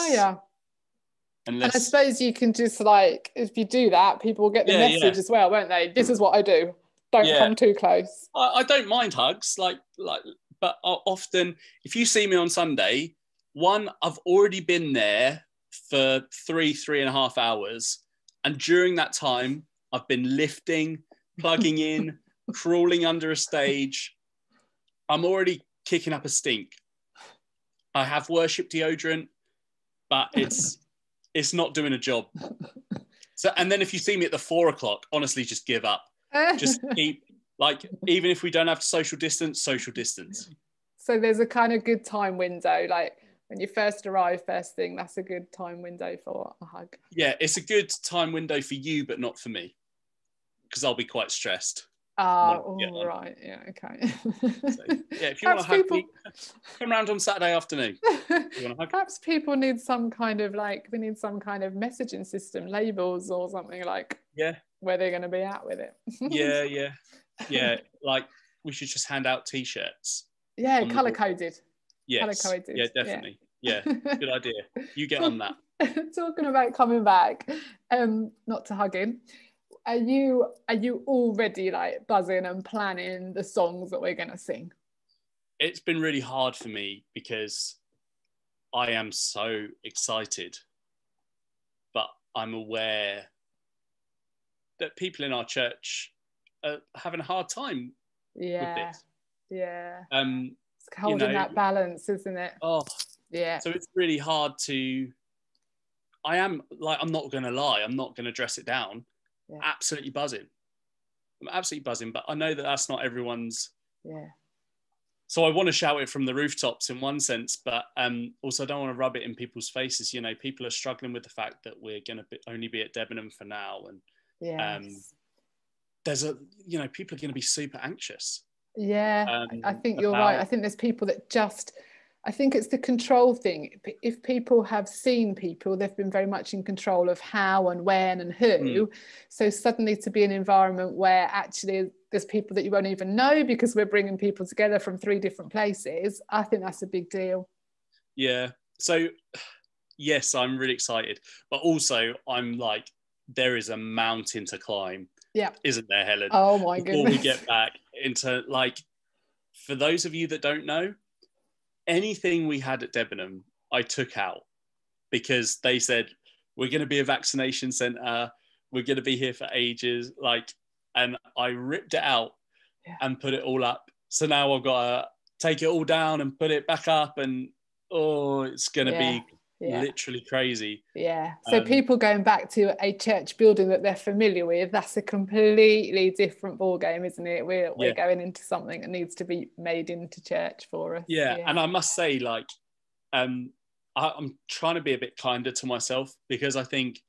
I suppose you can just like, if you do that, people will get the message as well, won't they? This is what I do. Don't come too close. I don't mind hugs, but often if you see me on Sunday, I've already been there for 3.5 hours. And during that time, I've been lifting, plugging in, crawling under a stage. I'm already kicking up a stink. I have worship deodorant, but it's not doing a job. So, and then if you see me at the 4 o'clock, honestly, just give up. Just keep, even if we don't have social distance. So there's a kind of good time window, like when you first arrive, first thing, that's a good time window for a hug. Yeah, it's a good time window for you, but not for me, because I'll be quite stressed. Right. Yeah, okay. So, if you want to hug me, come around on Saturday afternoon. You want to hug? Perhaps people need some kind of messaging system, labels or something where they're going to be at with it. Yeah. Like we should just hand out T-shirts. Yeah, color coded. Yes. Color coded. Yeah, definitely. Yeah, good idea. You get on that. Talking about coming back, not to hugging. Are you already like buzzing and planning the songs that we're going to sing? It's been really hard for me because I am so excited, but I'm aware that people in our church are having a hard time with this. Yeah. It's holding that balance, isn't it? Oh, yeah. So it's really hard to. I'm not going to lie. I'm not going to dress it down. Yeah. Absolutely buzzing. I'm absolutely buzzing, but I know that that's not everyone's. Yeah. So I want to shout it from the rooftops in one sense, but also I don't want to rub it in people's faces. People are struggling with the fact that we're going to only be at Debenham for now, and people are going to be super anxious. Yeah, I think you're right. I think there's people that I think it's the control thing. If people have seen people, they've been very much in control of how and when and who. So suddenly to be in an environment where actually there's people that you won't even know because we're bringing people together from 3 different places, I think that's a big deal. Yeah. So, yes, I'm really excited. But also I'm like, there is a mountain to climb. Yeah. Isn't there, Helen? Oh, my goodness. Before we get back into, for those of you that don't know, anything we had at Debenham, I took out because they said, we're going to be a vaccination centre. We're going to be here for ages. And I ripped it out and put it all up. So now I've got to take it all down and put it back up. And, it's going to be literally crazy. Yeah. So people going back to a church building that they're familiar with, that's a completely different ballgame, isn't it? We're going into something that needs to be made into church for us. Yeah. And I must say, I'm trying to be a bit kinder to myself because I think,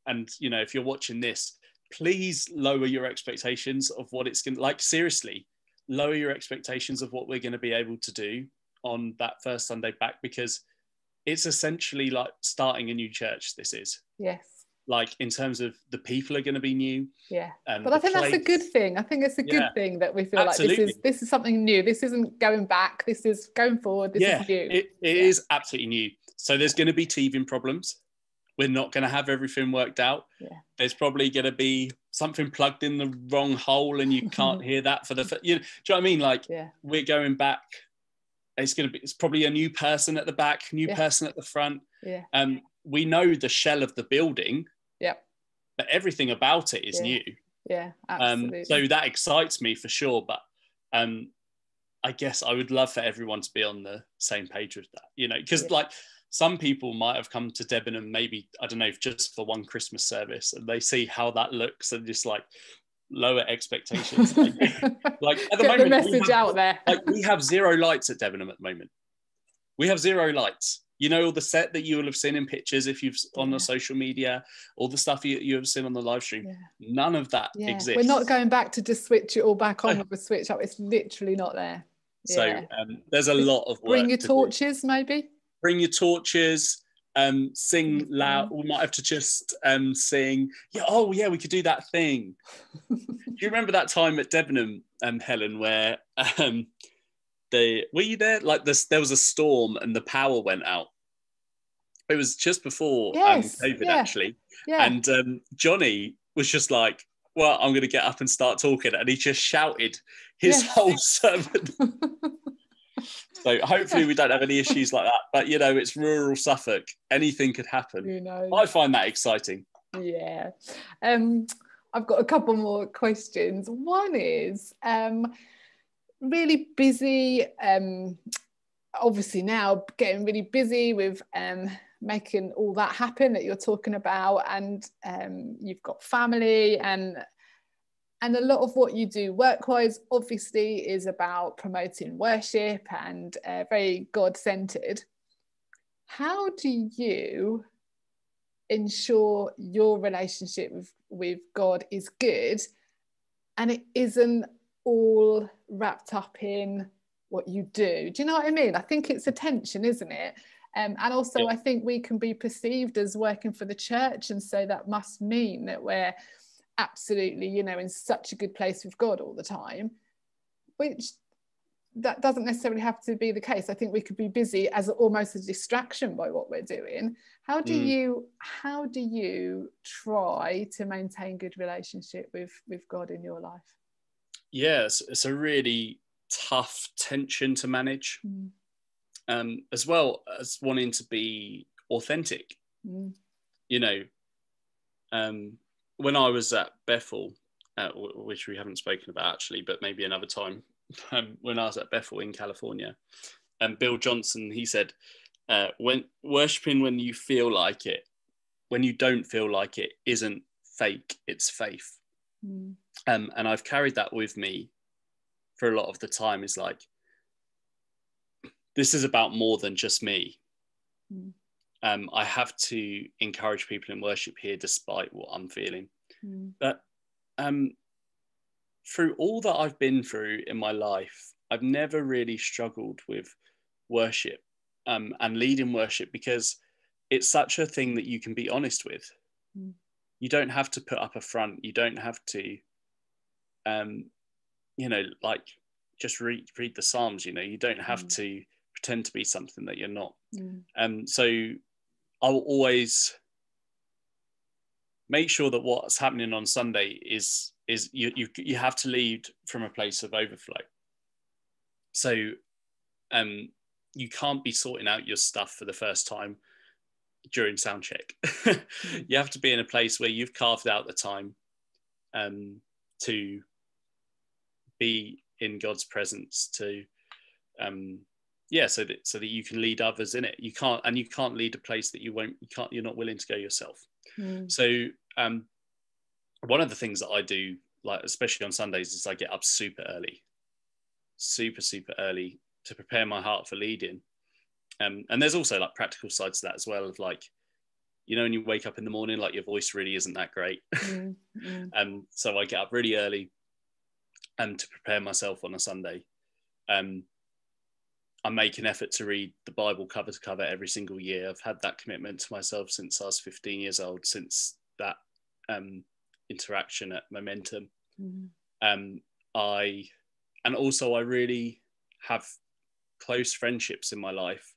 and, if you're watching this, please lower your expectations of what it's going to, seriously, lower your expectations of what we're going to be able to do on that first Sunday back, because it's essentially like starting a new church. This is. Yes. In terms of the people are going to be new. Yeah. But I think that's a good thing. I think it's a good thing that we feel absolutely. Like this is something new. This isn't going back. This is going forward. This is new. It is absolutely new. So there's going to be teething problems. we're not going to have everything worked out. There's probably going to be something plugged in the wrong hole and you can't hear that for the, do you know what I mean? Like, we're going back. It's probably a new person at the back, new person at the front. We know the shell of the building, but everything about it is new. Absolutely. So that excites me for sure. But I guess I would love for everyone to be on the same page with that, you know, because like some people might have come to Debenham maybe, I don't know, just for one Christmas service, and they see how that looks and just like lower expectations. Like at the Get moment, the message out there. Like we have 0 lights at Debenham at the moment. We have 0 lights. You know, all the set that you will have seen in pictures if you've on the social media, all the stuff you have seen on the live stream. None of that exists. We're not going back to just switch it all back on with a switch up. It's literally not there. So there's a lot of work. Bring your torches, maybe. Bring your torches. Sing loud. We might have to just sing. We could do that thing. Do you remember that time at Debenham, Helen, where were you there? Like there was a storm and the power went out. It was just before COVID, actually. And Johnny was just like, well, I'm going to get up and start talking. And he just shouted his whole sermon. So hopefully we don't have any issues like that. But, you know, it's rural Suffolk. Anything could happen. Who knows? I find that exciting. Yeah. I've got a couple more questions. One is really busy, obviously now getting really busy with making all that happen that you're talking about, and you've got family and a lot of what you do work-wise obviously is about promoting worship and very God-centered. How do you ensure your relationship with God is good and it isn't all wrapped up in what you do? Do you know what I mean? I think it's a tension, isn't it? And also I think we can be perceived as working for the church, and so that must mean that we're absolutely, you know, in such a good place with God all the time, which that doesn't necessarily have to be the case. I think we could be busy as almost a distraction by what we're doing. How do you try to maintain good relationship with God in your life? Yes, it's a really tough tension to manage, as well as wanting to be authentic. You know, when I was at Bethel, which we haven't spoken about actually, but maybe another time, when I was at Bethel in California, and Bill Johnson, he said, when worshipping when you feel like it, when you don't feel like it, isn't fake, it's faith. And I've carried that with me for a lot of the time. Is like, this is about more than just me. I have to encourage people in worship here despite what I'm feeling. But through all that I've been through in my life, I've never really struggled with worship and leading worship, because it's such a thing that you can be honest with. You don't have to put up a front. You don't have to, you know, like just read the Psalms. You know, you don't have to pretend to be something that you're not. So I'll always make sure that what's happening on Sunday is you have to lead from a place of overflow. So you can't be sorting out your stuff for the first time during sound check. You have to be in a place where you've carved out the time to be in God's presence, to so that you can lead others in it. You can't lead a place that you're not willing to go yourself. So one of the things that I do, like especially on Sundays, is I get up super early to prepare my heart for leading. And there's also like practical sides to that as well, of like, you know, when you wake up in the morning, like your voice really isn't that great. So I get up really early to prepare myself on a Sunday. I make an effort to read the Bible cover to cover every single year. I've had that commitment to myself since I was 15 years old, since that interaction at Momentum. I really have close friendships in my life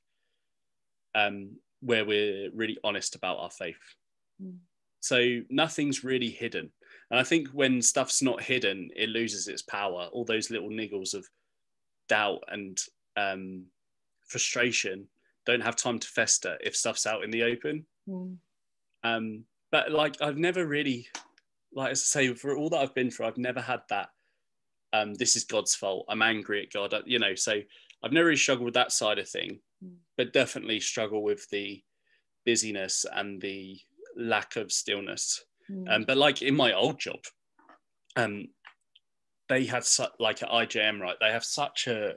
where we're really honest about our faith. So nothing's really hidden. And I think when stuff's not hidden, it loses its power. All those little niggles of doubt and frustration don't have time to fester if stuff's out in the open. But like, I've never really, like, as I say, for all that I've been through, I've never had that, this is God's fault, I'm angry at God, you know, so I've never really struggled with that side of thing, but definitely struggle with the busyness and the lack of stillness. But like in my old job, they had like at IJM, right, they have such a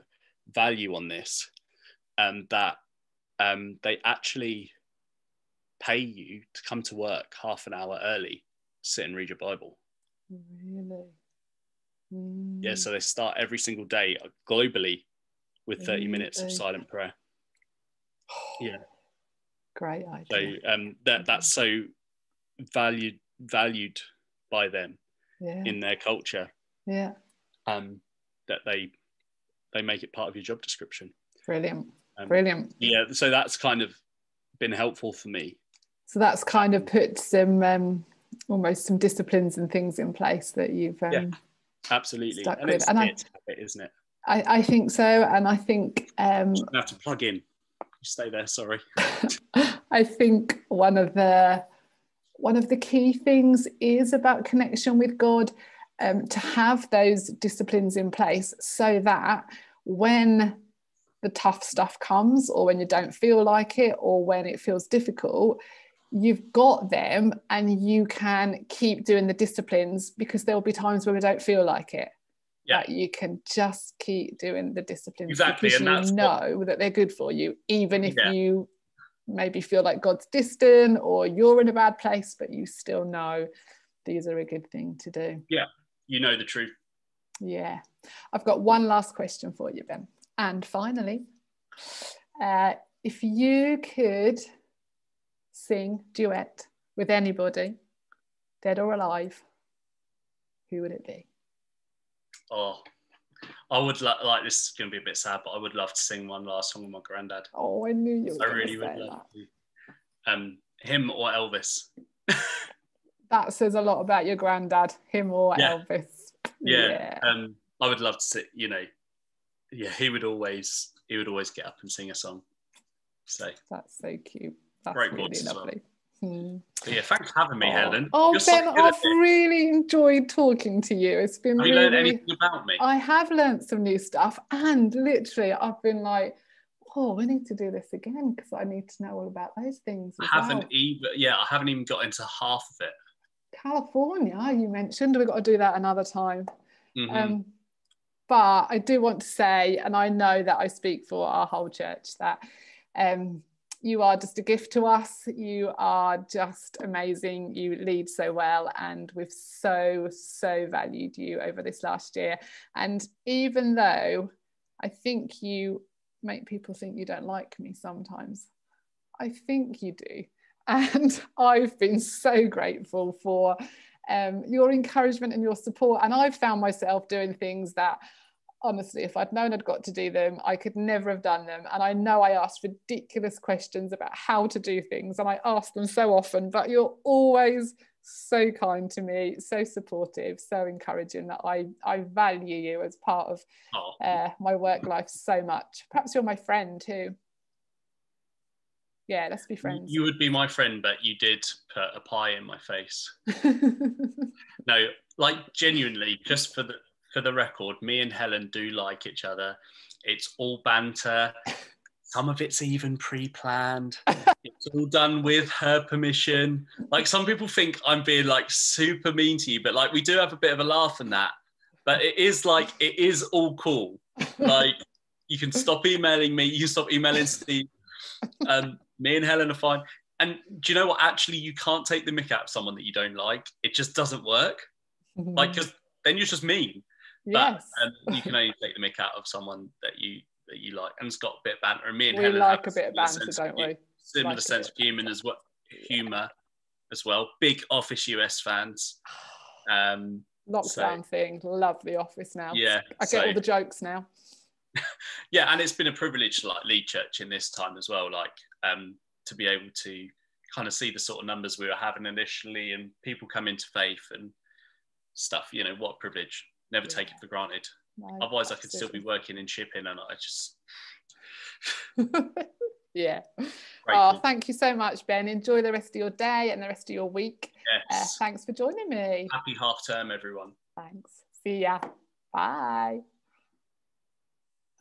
value on this, that they actually pay you to come to work half an hour early, sit and read your Bible. Really? Yeah, so they start every single day globally with 30 minutes of silent prayer. Yeah. Great idea. So that's so valued by them in their culture. Yeah. That they make it part of your job description. Brilliant. Brilliant. Yeah, so that's kind of been helpful for me. So that's kind of put some almost some disciplines and things in place that you've absolutely stuck and with. it's And habit, isn't it? I think so, and I think you have to plug in. You stay there, sorry. I think one of the key things is about connection with God, to have those disciplines in place so that when the tough stuff comes, or when you don't feel like it, or when it feels difficult, you've got them and you can keep doing the disciplines, because there will be times where we don't feel like it. Yeah. But you can just keep doing the disciplines, exactly, because and that's you know that they're good for you, even if you maybe feel like God's distant or you're in a bad place, but you still know these are a good thing to do. Yeah, you know the truth. Yeah. I've got one last question for you, Ben. And finally, if you could sing duet with anybody, dead or alive, who would it be? Oh, I would like, this is going to be a bit sad, but I would love to sing one last song with my granddad. Oh, I knew you were I really would love to. Him or Elvis. That says a lot about your granddad, him or Elvis. Yeah. I would love to sit, you know, he would always get up and sing a song. So that's so cute. That's great really lovely. Well. Yeah, thanks for having me, Helen. Oh, Ben, I've really enjoyed talking to you. It's been Have you learned anything about me? I have learned some new stuff, and literally I've been like, oh, we need to do this again, because I need to know all about those things as I haven't even got into half of it. California, you mentioned. We've got to do that another time. But I do want to say, and I know that I speak for our whole church, that you are just a gift to us. You are just amazing. You lead so well, and we've so valued you over this last year. And even though I think you make people think you don't like me sometimes, I think you do. And I've been so grateful for your encouragement and your support. And I've found myself doing things that, honestly, if I'd known I'd got to do them, I could never have done them. And I know I asked ridiculous questions about how to do things, and I ask them so often, but you're always so kind to me, so supportive, so encouraging, that I value you as part of my work life so much. Perhaps you're my friend too. Yeah, let's be friends. You would be my friend, but you did put a pie in my face. No, like genuinely, just for the record, me and Helen do like each other. It's all banter. Some of it's even pre-planned. It's all done with her permission. Like, some people think I'm being like super mean to you, but like, we do have a bit of a laugh in that. But it is all cool. Like, you can stop emailing me. You can stop emailing Steve. Me and Helen are fine. And do you know what? Actually, you can't take the mick out of someone that you don't like. It just doesn't work. Like, because then you're just mean. Yes. But you can only take the mick out of someone that you like. And it's got a bit of banter. And me and we Helen like a bit of banter, don't we? Similar sense of humour as well. Big Office US fans. Lockdown thing. Love The Office now. Yeah. I get all the jokes now. Yeah, and it's been a privilege to like lead church in this time as well. Like, to be able to kind of see the sort of numbers we were having initially and people come into faith and stuff. You know, what a privilege. Never take it for granted. No, otherwise absolutely. I could still be working in shipping, and I just yeah. grateful. Oh, thank you so much, Ben. Enjoy the rest of your day and the rest of your week. Yes. Thanks for joining me. Happy half term, everyone. Thanks. See ya. Bye.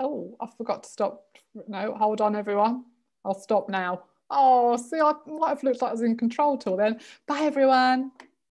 Oh, I forgot to stop. No, hold on, everyone. I'll stop now. Oh, see, I might have looked like I was in control till then. Bye, everyone.